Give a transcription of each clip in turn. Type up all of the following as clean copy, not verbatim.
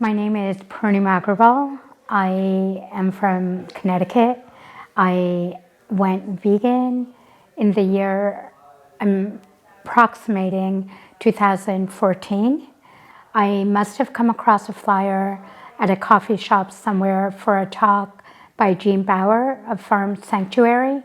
My name is Poornima Agarwal. I am from Connecticut. I went vegan in the year I'm approximating 2014. I must have come across a flyer at a coffee shop somewhere for a talk by Jean Bauer of Farm Sanctuary.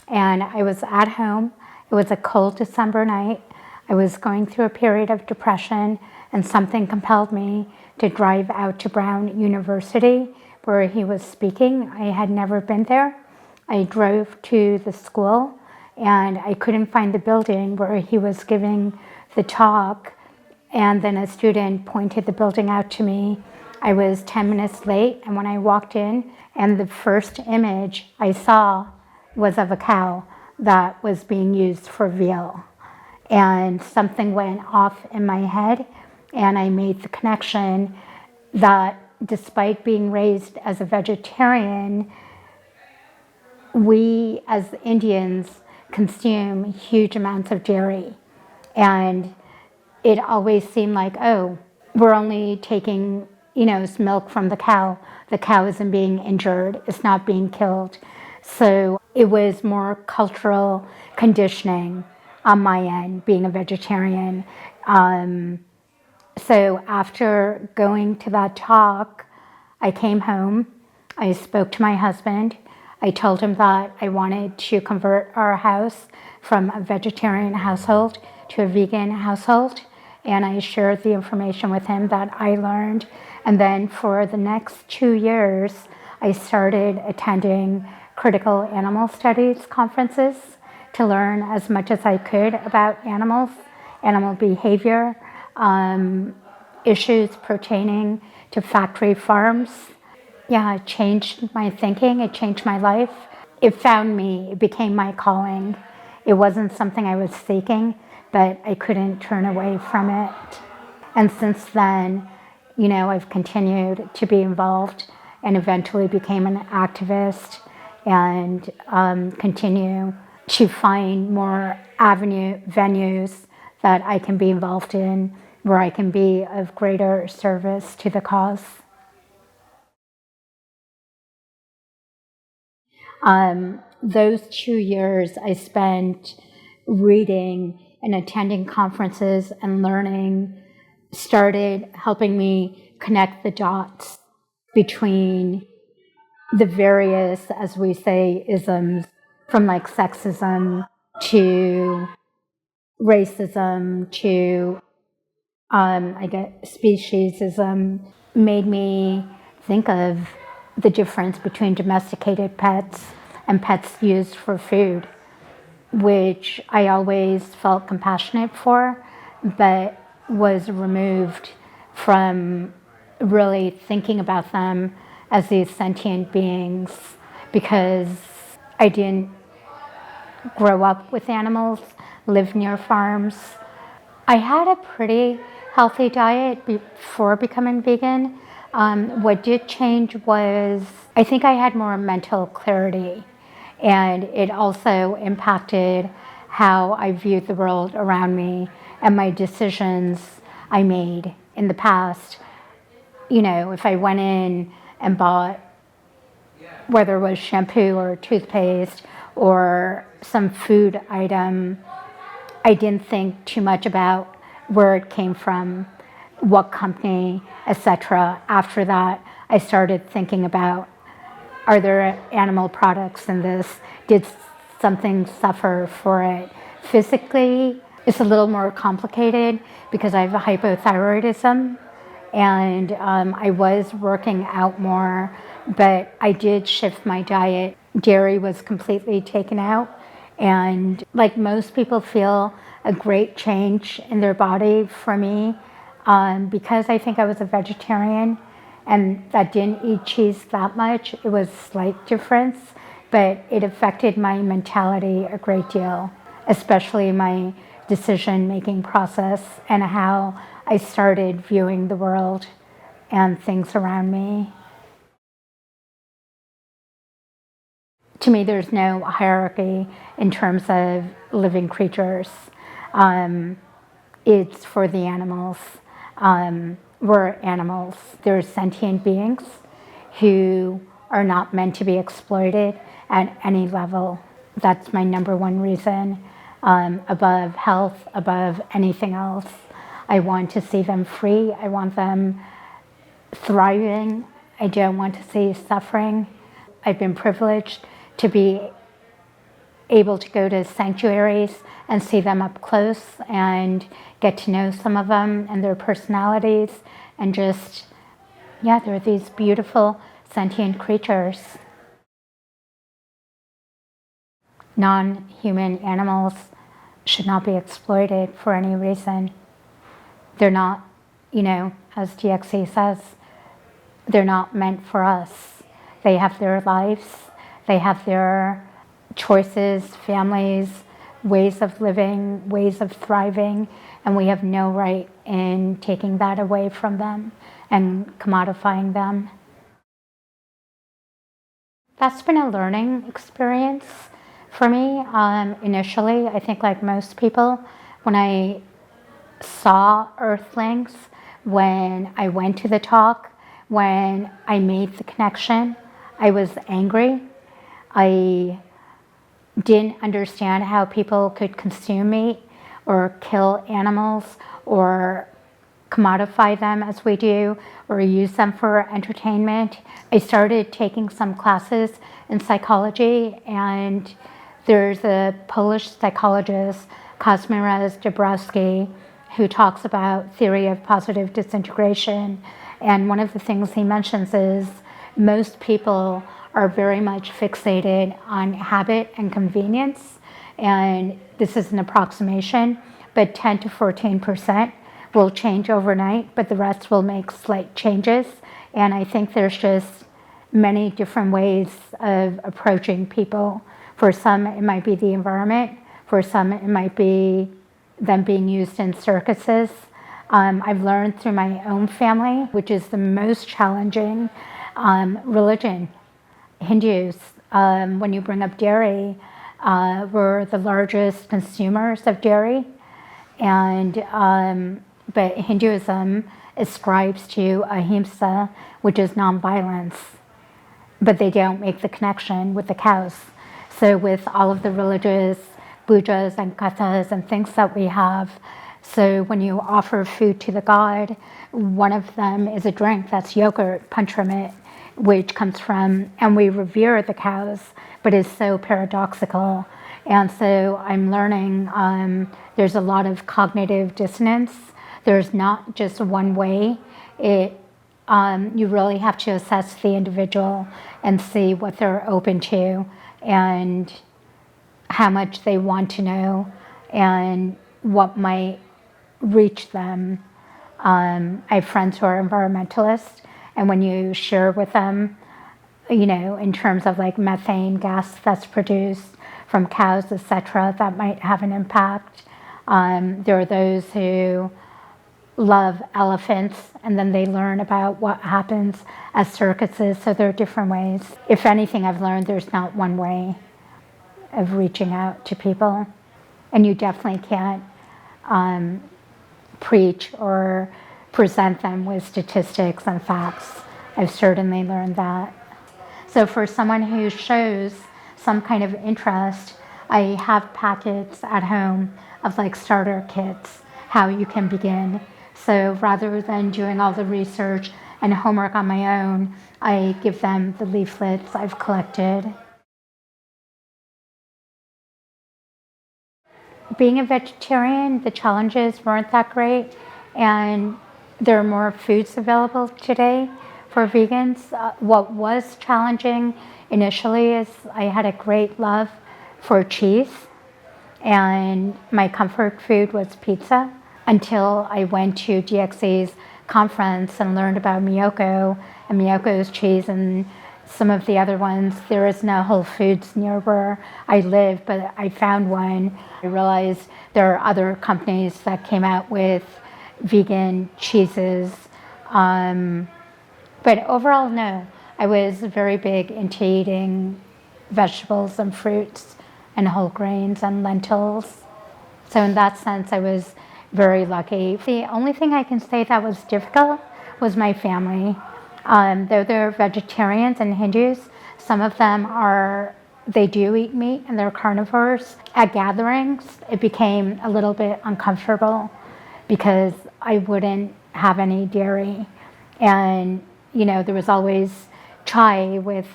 And I was at home. It was a cold December night. I was going through a period of depression, and something compelled me to drive out to Brown University where he was speaking. I had never been there. I drove to the school and I couldn't find the building where he was giving the talk. And then a student pointed the building out to me. I was 10 minutes late, and when I walked in, and the first image I saw was of a cow that was being used for veal. And something went off in my head, and I made the connection that despite being raised as a vegetarian, we as Indians consume huge amounts of dairy. And it always seemed like, oh, we're only taking, milk from the cow. The cow isn't being injured, it's not being killed. So it was more cultural conditioning on my end, being a vegetarian. So after going to that talk, I came home, I spoke to my husband. I told him that I wanted to convert our house from a vegetarian household to a vegan household. And I shared the information with him that I learned. And then for the next 2 years, I started attending critical animal studies conferences to learn as much as I could about animals, animal behavior, issues pertaining to factory farms. Yeah, it changed my thinking, it changed my life. It found me, it became my calling. It wasn't something I was seeking, but I couldn't turn away from it. And since then, I've continued to be involved and eventually became an activist and continue to find more venues that I can be involved in where I can be of greater service to the cause. Those 2 years I spent reading and attending conferences and learning started helping me connect the dots between the various, as we say, isms, from like sexism to racism to, I guess, speciesism, made me think of the difference between domesticated pets and pets used for food, which I always felt compassionate for, but was removed from really thinking about them as these sentient beings because I didn't grow up with animals, live near farms. I had a pretty healthy diet before becoming vegan. What did change was I think I had more mental clarity, and it also impacted how I viewed the world around me and my decisions I made in the past. If I went in and bought, whether it was shampoo or toothpaste or some food item, I didn't think too much about where it came from, what company, etc. After that, I started thinking about, are there animal products in this? Did something suffer for it? Physically, it's a little more complicated because I have a hypothyroidism, and I was working out more, but I did shift my diet. Dairy was completely taken out, and like most people feel a great change in their body. For me, because I think I was a vegetarian and that didn't eat cheese that much, it was a slight difference, but it affected my mentality a great deal, especially my decision-making process and how I started viewing the world and things around me. To me, there's no hierarchy in terms of living creatures. It's for the animals. we're animals. They're sentient beings who are not meant to be exploited at any level. That's my number one reason, above health, above anything else. I want to see them free. I want them thriving. I don't want to see suffering. I've been privileged to be able to go to sanctuaries and see them up close and get to know some of them and their personalities, and just, yeah, they're these beautiful sentient creatures. Non-human animals should not be exploited for any reason. They're not, as DXE says, they're not meant for us. They have their lives, they have their choices, families, ways of living, ways of thriving, and we have no right in taking that away from them and commodifying them. That's been a learning experience for me. Initially, I think like most people, when I saw Earthlings, when I went to the talk, when I made the connection, I was angry. I didn't understand how people could consume meat or kill animals or commodify them as we do, or use them for entertainment. I started taking some classes in psychology, and there's a Polish psychologist, Kazimierz Dabrowski, who talks about theory of positive disintegration. And one of the things he mentions is most people are very much fixated on habit and convenience. And this is an approximation, but 10 to 14% will change overnight, but the rest will make slight changes. And I think there's just many different ways of approaching people. For some, it might be the environment. For some, it might be them being used in circuses. I've learned through my own family, which is the most challenging, religion. Hindus, when you bring up dairy, we're the largest consumers of dairy, and but Hinduism ascribes to ahimsa, which is nonviolence, but they don't make the connection with the cows. So with all of the religious pujas and kathas and things that we have, so when you offer food to the god, one of them is a drink that's yogurt, panchamrit, which comes from, and we revere the cows, but is so paradoxical. And so I'm learning there's a lot of cognitive dissonance. There's not just one way. You really have to assess the individual and see what they're open to and how much they want to know and what might reach them. I have friends who are environmentalists, and when you share with them, in terms of like methane gas that's produced from cows, etc., that might have an impact. There are those who love elephants, and then they learn about what happens as circuses, so there are different ways. If anything, I've learned there's not one way of reaching out to people, and you definitely can't preach or present them with statistics and facts. I've certainly learned that. So for someone who shows some kind of interest, I have packets at home of like starter kits, how you can begin. So rather than doing all the research and homework on my own, I give them the leaflets I've collected. Being a vegetarian, the challenges weren't that great, and there are more foods available today for vegans. What was challenging initially is I had a great love for cheese, and my comfort food was pizza, until I went to DXE's conference and learned about Miyoko and Miyoko's cheese and some of the other ones. There is no Whole Foods near where I live, but I found one. I realized there are other companies that came out with vegan cheeses. But overall, no. I was very big into eating vegetables and fruits and whole grains and lentils. So in that sense, I was very lucky. The only thing I can say that was difficult was my family. Though they're vegetarians and Hindus, some of them they do eat meat and they're carnivores. At gatherings, it became a little bit uncomfortable because I wouldn't have any dairy. And, there was always chai with,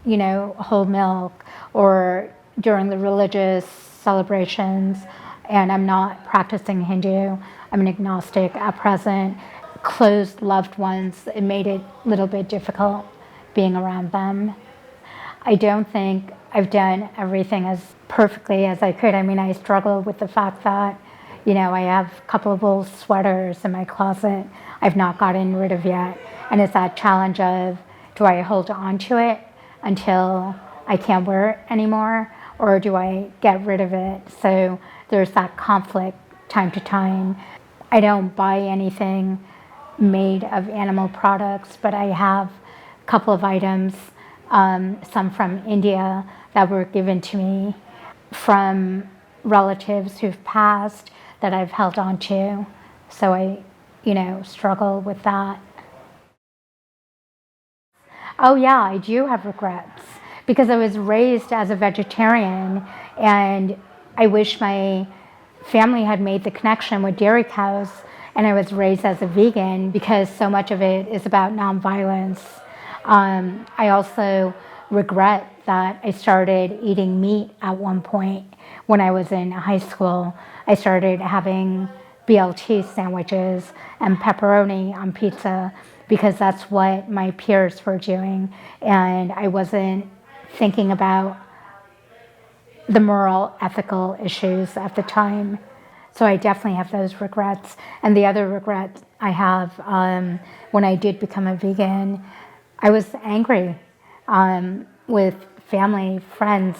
whole milk, or during the religious celebrations. And I'm not practicing Hindu. I'm an agnostic at present. Close loved ones, it made it a little bit difficult being around them. I don't think I've done everything as perfectly as I could. I mean, I struggle with the fact that, I have a couple of old sweaters in my closet I've not gotten rid of yet. And it's that challenge of, do I hold on to it until I can't wear it anymore, or do I get rid of it? So there's that conflict time to time. I don't buy anything made of animal products, but I have a couple of items, some from India, that were given to me from relatives who've passed that I've held on to. So I, struggle with that. Oh yeah, I do have regrets because I was raised as a vegetarian, and I wish my family had made the connection with dairy cows, and I was raised as a vegan because so much of it is about nonviolence. I also regret that I started eating meat at one point when I was in high school. I started having BLT sandwiches and pepperoni on pizza because that's what my peers were doing, and I wasn't thinking about the moral, ethical issues at the time. So I definitely have those regrets. And the other regret I have, when I did become a vegan, I was angry with family, friends,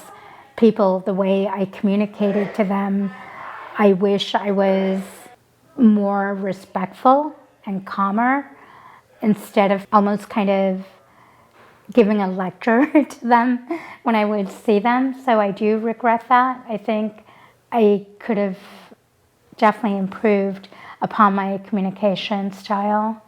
people, the way I communicated to them. I wish I was more respectful and calmer instead of almost kind of giving a lecture to them when I would see them. So I do regret that. I think I could have definitely improved upon my communication style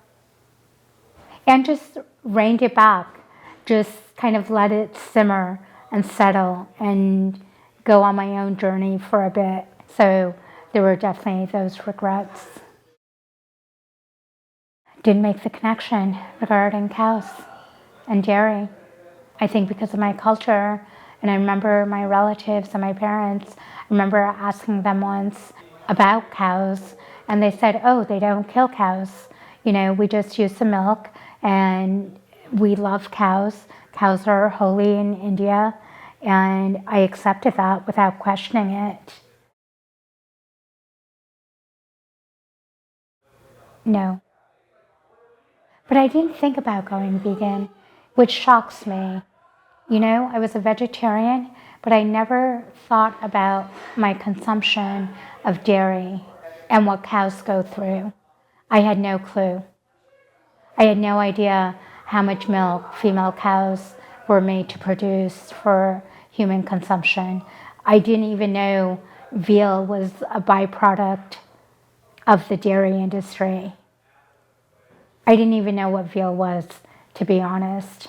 and just reined it back, just kind of let it simmer and settle and go on my own journey for a bit. So there were definitely those regrets. Didn't make the connection regarding cows and dairy. I think because of my culture, and I remember my relatives and my parents, I remember asking them once about cows, and they said, oh, they don't kill cows. We just use the milk, and we love cows. Cows are holy in India, and I accepted that without questioning it. No. But I didn't think about going vegan, which shocks me. I was a vegetarian, but I never thought about my consumption of dairy and what cows go through. I had no clue. I had no idea how much milk female cows were made to produce for human consumption. I didn't even know veal was a byproduct of the dairy industry. I didn't even know what veal was, to be honest.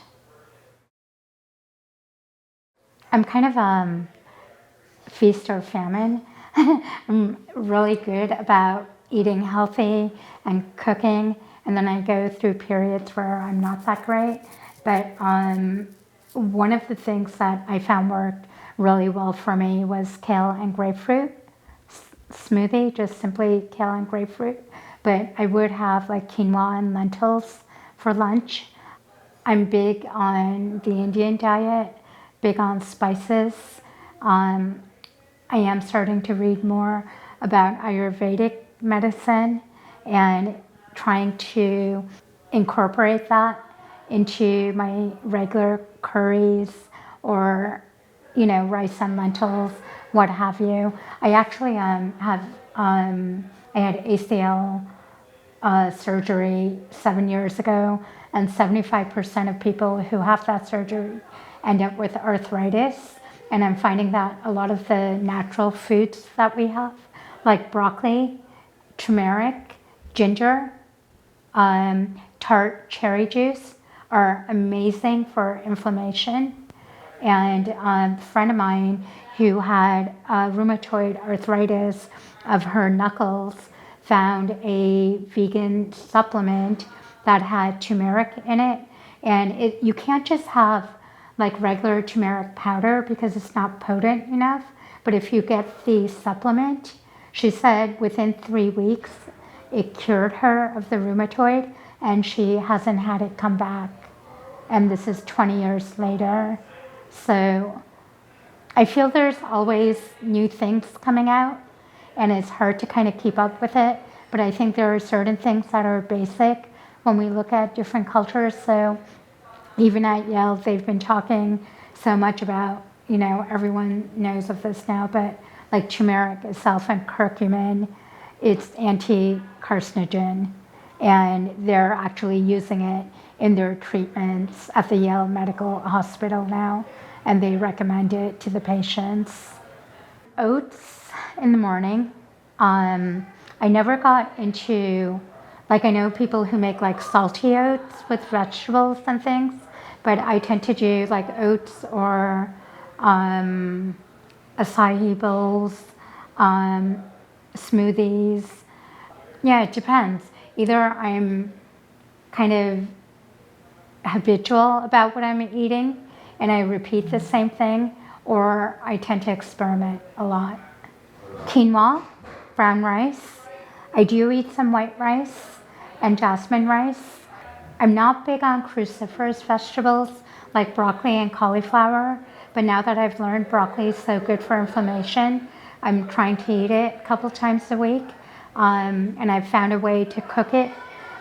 I'm kind of feast or famine. I'm really good about eating healthy and cooking, and then I go through periods where I'm not that great. But one of the things that I found worked really well for me was kale and grapefruit smoothie, just simply kale and grapefruit. But I would have like quinoa and lentils for lunch. I'm big on the Indian diet, big on spices. I am starting to read more about Ayurvedic medicine and trying to incorporate that into my regular curries or, rice and lentils, what have you. I actually I had ACL surgery 7 years ago, and 75% of people who have that surgery end up with arthritis. And I'm finding that a lot of the natural foods that we have, like broccoli, turmeric, ginger, tart cherry juice are amazing for inflammation. And a friend of mine who had rheumatoid arthritis of her knuckles found a vegan supplement that had turmeric in it. And you can't just have like regular turmeric powder because it's not potent enough. But if you get the supplement, she said within 3 weeks, it cured her of the rheumatoid and she hasn't had it come back. And this is 20 years later. So I feel there's always new things coming out and it's hard to kind of keep up with it. But I think there are certain things that are basic when we look at different cultures. So even at Yale, they've been talking so much about, everyone knows of this now, but like turmeric itself and curcumin, it's anti-carcinogen. And they're actually using it in their treatments at the Yale Medical Hospital now. And they recommend it to the patients. Oats in the morning. I never got into, I know people who make like salty oats with vegetables and things, but I tend to do like oats or acai bowls, smoothies. Yeah, it depends. Either I'm kind of habitual about what I'm eating and I repeat the same thing, or I tend to experiment a lot. Quinoa, brown rice. I do eat some white rice and jasmine rice. I'm not big on cruciferous vegetables like broccoli and cauliflower, but now that I've learned broccoli is so good for inflammation, I'm trying to eat it a couple times a week. And I've found a way to cook it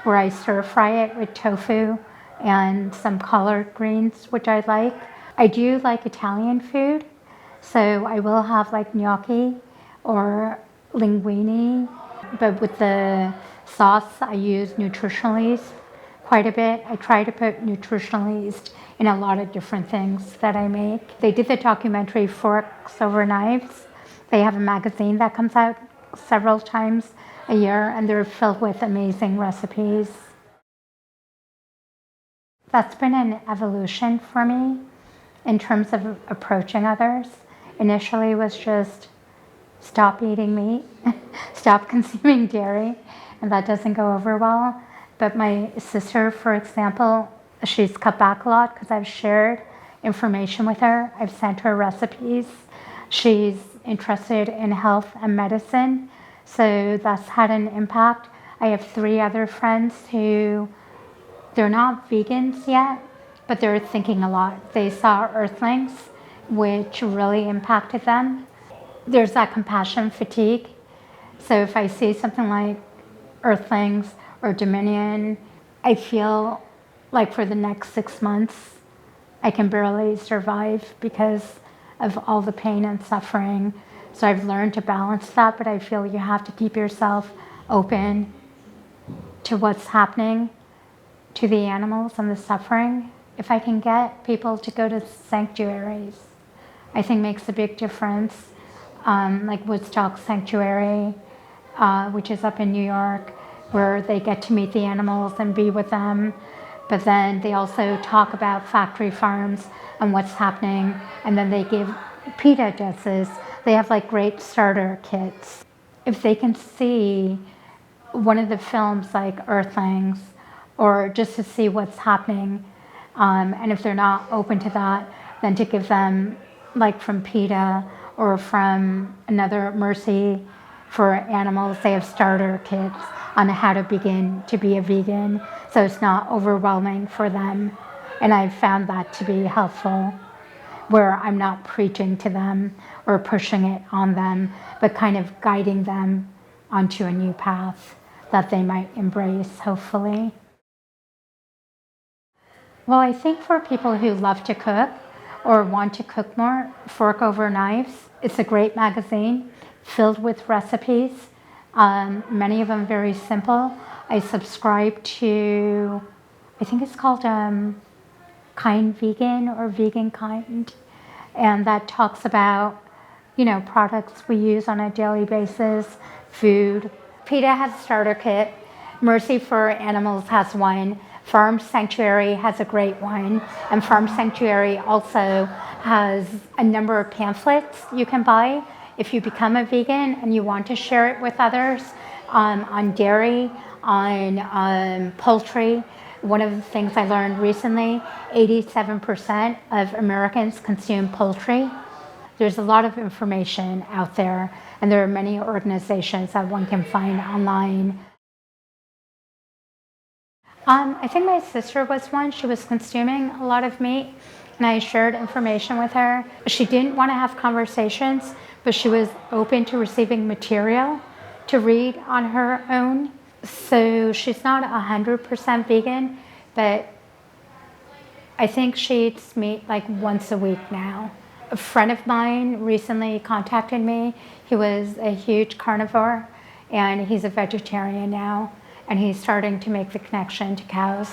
where I stir fry it with tofu and some collard greens, which I like. I do like Italian food, so I will have like gnocchi or linguine, but with the sauce I use nutritional yeast quite a bit. I try to put nutritional yeast in a lot of different things that I make. They did the documentary Forks Over Knives. They have a magazine that comes out several times a year and they're filled with amazing recipes. That's been an evolution for me in terms of approaching others. Initially it was just stop eating meat, stop consuming dairy, and that doesn't go over well. But my sister, for example, she's cut back a lot because I've shared information with her. I've sent her recipes. She's interested in health and medicine, so that's had an impact. I have 3 other friends who, they're not vegans yet, but they're thinking a lot. They saw Earthlings, which really impacted them. There's that compassion fatigue. So if I see something like Earthlings or Dominion, I feel like for the next 6 months, I can barely survive because of all the pain and suffering. So I've learned to balance that, but I feel you have to keep yourself open to what's happening to the animals and the suffering. If I can get people to go to sanctuaries, I think makes a big difference. Like Woodstock Sanctuary, which is up in New York, where they get to meet the animals and be with them. But then they also talk about factory farms and what's happening. And then they give PETA does this. They have like great starter kits. If they can see one of the films like Earthlings, or just to see what's happening, and if they're not open to that, then to give them like from PETA or from another Mercy for animals, they have starter kits on how to begin to be a vegan, so it's not overwhelming for them. And I've found that to be helpful, where I'm not preaching to them or pushing it on them, but kind of guiding them onto a new path that they might embrace, hopefully. Well, I think for people who love to cook or want to cook more, Fork Over Knives, it's a great magazine filled with recipes, many of them very simple. I subscribe to, I think it's called Kind Vegan or Vegan Kind, and that talks about, products we use on a daily basis, food, PETA has a starter kit. Mercy for Animals has one. Farm Sanctuary has a great one. And Farm Sanctuary also has a number of pamphlets you can buy if you become a vegan and you want to share it with others on dairy, on poultry. One of the things I learned recently, 87% of Americans consume poultry. There's a lot of information out there, and there are many organizations that one can find online. I think my sister was one. She was consuming a lot of meat, and I shared information with her. She didn't want to have conversations, but she was open to receiving material to read on her own. So she's not 100% vegan, but I think she eats meat like once a week now. A friend of mine recently contacted me. He was a huge carnivore, and he's a vegetarian now, and he's starting to make the connection to cows.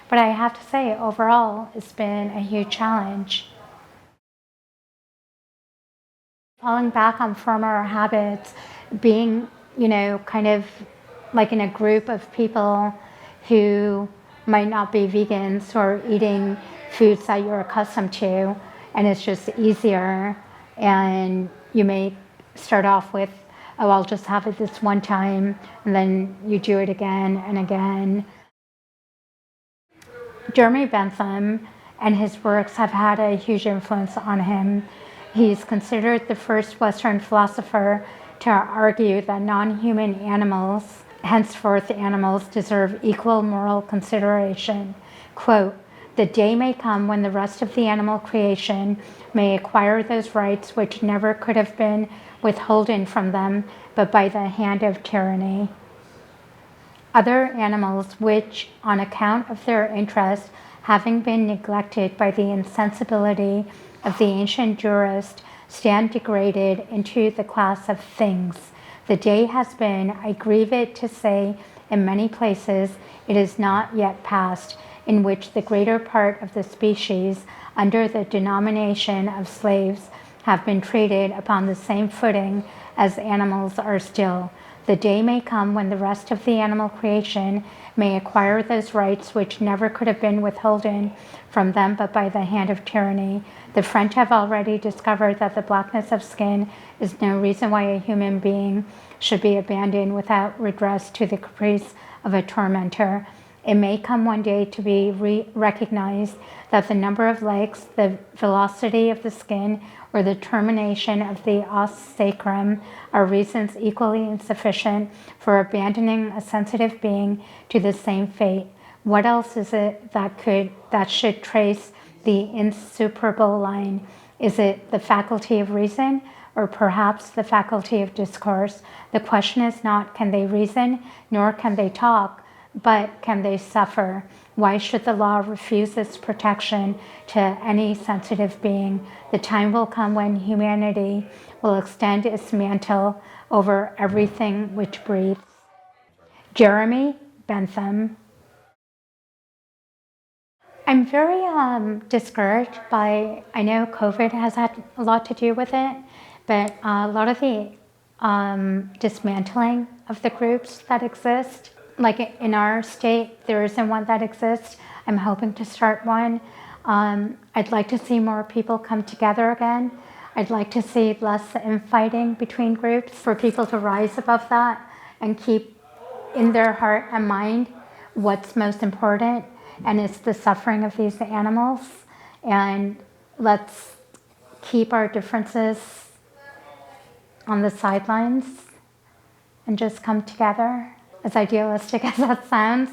But I have to say, overall, it's been a huge challenge. Falling back on former habits, being, kind of like in a group of people who might not be vegans or eating foods that you're accustomed to, and it's just easier, and you may start off with, oh, I'll just have it this one time, and then you do it again and again. Jeremy Bentham and his works have had a huge influence on him. He's considered the first Western philosopher to argue that non-human animals, henceforth animals, deserve equal moral consideration. Quote, "The day may come when the rest of the animal creation may acquire those rights which never could have been withholden from them but by the hand of tyranny. Other animals which, on account of their interest, having been neglected by the insensibility of the ancient jurist, stand degraded into the class of things. The day has been, I grieve it to say, in many places it is not yet past, in which the greater part of the species, under the denomination of slaves, have been treated upon the same footing as animals are still. The day may come when the rest of the animal creation may acquire those rights which never could have been withholden from them but by the hand of tyranny. The French have already discovered that the blackness of skin is no reason why a human being should be abandoned without redress to the caprice of a tormentor. It may come one day to be recognized that the number of legs, the velocity of the skin, or the termination of the os sacrum are reasons equally insufficient for abandoning a sensitive being to the same fate. What else is it that should trace the insuperable line? Is it the faculty of reason, or perhaps the faculty of discourse? The question is not, can they reason, nor can they talk, but can they suffer? Why should the law refuse its protection to any sensitive being? The time will come when humanity will extend its mantle over everything which breathes. Jeremy Bentham. I'm very discouraged by, I know COVID has had a lot to do with it, but a lot of the dismantling of the groups that exist. Like in our state, there isn't one that exists. I'm hoping to start one. I'd like to see more people come together again. I'd like to see less infighting between groups, for people to rise above that and keep in their heart and mind what's most important, and it's the suffering of these animals. And let's keep our differences on the sidelines and just come together. As idealistic as that sounds,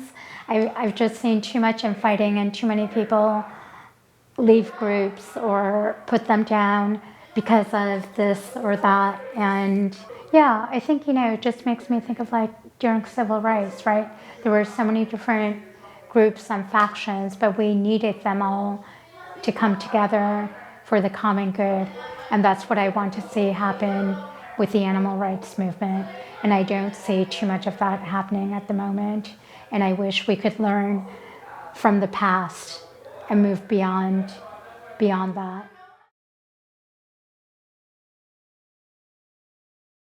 I've just seen too much infighting and too many people leave groups or put them down because of this or that. And yeah, I think, it just makes me think of like during civil rights, right? There were so many different groups and factions, but we needed them all to come together for the common good. And that's what I want to see happen with the animal rights movement. And I don't see too much of that happening at the moment. And I wish we could learn from the past and move beyond that.